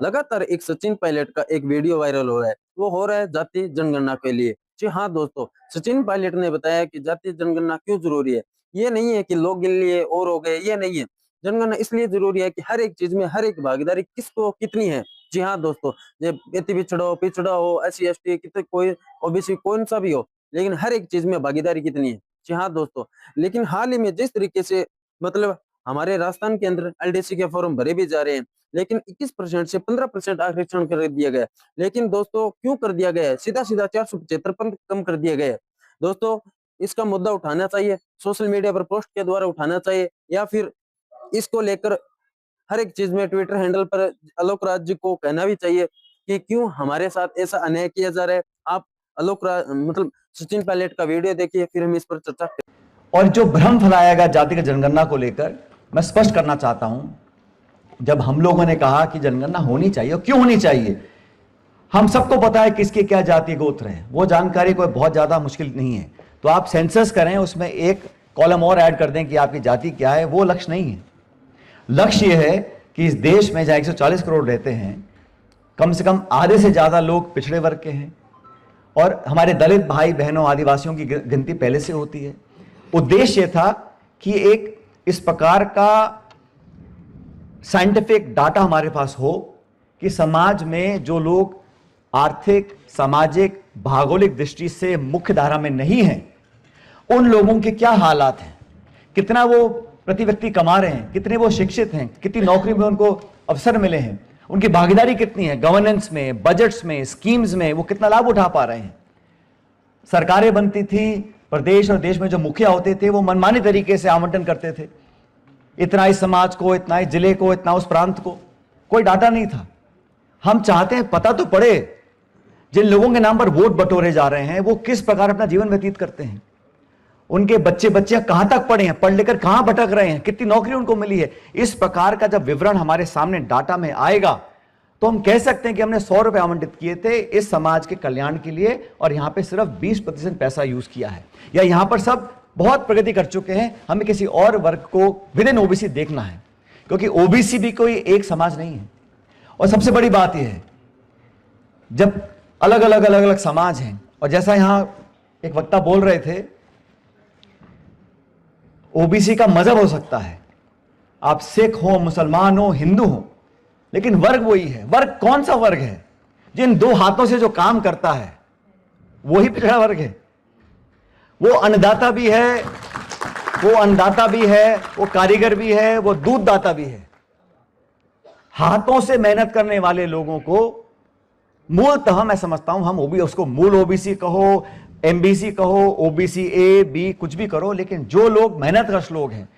लगातार एक सचिन पायलट का एक वीडियो वायरल हो रहा है, वो हो रहा है जातीय जनगणना के लिए। जी हाँ दोस्तों, सचिन पायलट ने बताया कि जातीय जनगणना क्यों जरूरी है। ये नहीं है कि लोग गिन लिए और हो गए, ये नहीं है। जनगणना इसलिए जरूरी है कि हर एक चीज में हर एक भागीदारी किसको कितनी है। जी हाँ दोस्तों, ये अति पिछड़ा हो, SC ST कितने, कोई OBC कौन सा भी हो, लेकिन हर एक चीज में भागीदारी कितनी है। जी हाँ दोस्तों, लेकिन हाल ही में जिस तरीके से मतलब हमारे राजस्थान के अंदर LDC के फॉर्म भरे भी जा रहे हैं, लेकिन 21% से 15% आरक्षण कर दिया गया है। लेकिन दोस्तों क्यों कर दिया गया है? सीधा-सीधा 475 पद कम कर दिए गए हैं। दोस्तों इसका मुद्दा उठाना चाहिए, सोशल मीडिया पर पोस्ट के द्वारा उठाना चाहिए, या फिर इसको लेकर हर एक चीज में ट्विटर हैंडल पर आलोक राज जी को कहना भी चाहिए कि क्यों हमारे साथ ऐसा अन्याय किया जा रहा है। आप आलोक राज मतलब सचिन पायलट का वीडियो देखिए, फिर हम इस पर चर्चा करें। और जो भ्रम फैलाया गया जातिगत जनगणना को लेकर, मैं स्पष्ट करना चाहता हूं। जब हम लोगों ने कहा कि जनगणना होनी चाहिए और क्यों होनी चाहिए, हम सबको पता है किसके क्या जाति गोत्र है, वो जानकारी कोई बहुत ज्यादा मुश्किल नहीं है। तो आप सेंसस करें, उसमें एक कॉलम और ऐड कर दें कि आपकी जाति क्या है, वो लक्ष्य नहीं है। लक्ष्य यह है कि इस देश में जहां 140 करोड़ रहते हैं, कम से कम आधे से ज्यादा लोग पिछड़े वर्ग के हैं, और हमारे दलित भाई बहनों आदिवासियों की गिनती पहले से होती है। उद्देश्य था कि एक इस प्रकार का साइंटिफिक डाटा हमारे पास हो कि समाज में जो लोग आर्थिक, सामाजिक, भौगोलिक दृष्टि से मुख्य धारा में नहीं हैं, उन लोगों के क्या हालात हैं, कितना वो प्रति व्यक्ति कमा रहे हैं, कितने वो शिक्षित हैं, कितनी नौकरी में उनको अवसर मिले हैं, उनकी भागीदारी कितनी है गवर्नेंस में, बजट्स में, स्कीम्स में, वो कितना लाभ उठा पा रहे हैं। सरकारें बनती थी, प्रदेश और देश में जो मुखिया होते थे वो मनमानी तरीके से आवंटन करते थे, इतना इस समाज को, इतना इस जिले को, इतना उस प्रांत को, कोई डाटा नहीं था। हम चाहते हैं पता तो पड़े, जिन लोगों के नाम पर वोट बटोरे जा रहे हैं वो किस प्रकार अपना जीवन व्यतीत करते हैं, उनके बच्चे बच्चियां कहां तक पढ़े हैं, पढ़ लिखकर कहां भटक रहे हैं, कितनी नौकरी उनको मिली है। इस प्रकार का जब विवरण हमारे सामने डाटा में आएगा तो हम कह सकते हैं कि हमने 100 रुपए आवंटित किए थे इस समाज के कल्याण के लिए, और यहां पे सिर्फ 20% पैसा यूज किया है, या यहां पर सब बहुत प्रगति कर चुके हैं। हमें किसी और वर्ग को विद इन ओबीसी देखना है, क्योंकि ओबीसी भी कोई एक समाज नहीं है। और सबसे बड़ी बात यह है, जब अलग अलग समाज हैं, और जैसा यहां एक वक्ता बोल रहे थे, ओबीसी का मजहब हो सकता है, आप सिख हो, मुसलमान हो, हिंदू हो, लेकिन वर्ग वही है। वर्ग कौन सा वर्ग है? जिन दो हाथों से जो काम करता है वही पिछड़ा वर्ग है। वो अन्नदाता भी है, वो कारीगर भी है, वो दूधदाता भी है। हाथों से मेहनत करने वाले लोगों को मूलतः मैं समझता हूं, हम उसको मूल ओबीसी कहो, एमबीसी कहो, ओबीसी ए बी, कुछ भी करो, लेकिन जो लोग मेहनतकश लोग हैं,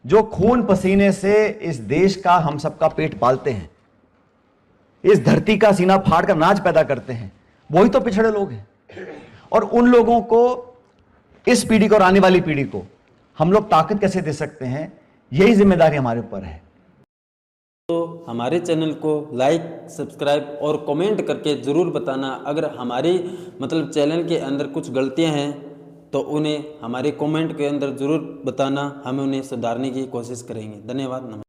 जो खून पसीने से इस देश का, हम सबका पेट पालते हैं, इस धरती का सीना फाड़ कर नाच पैदा करते हैं, वही तो पिछड़े लोग हैं। और उन लोगों को, इस पीढ़ी को और आने वाली पीढ़ी को हम लोग ताकत कैसे दे सकते हैं, यही जिम्मेदारी हमारे ऊपर है। तो हमारे चैनल को लाइक, सब्सक्राइब और कमेंट करके ज़रूर बताना। अगर हमारी मतलब चैनल के अंदर कुछ गलतियां हैं तो उन्हें हमारे कमेंट के अंदर ज़रूर बताना, हम उन्हें सुधारने की कोशिश करेंगे। धन्यवाद, नमस्कार।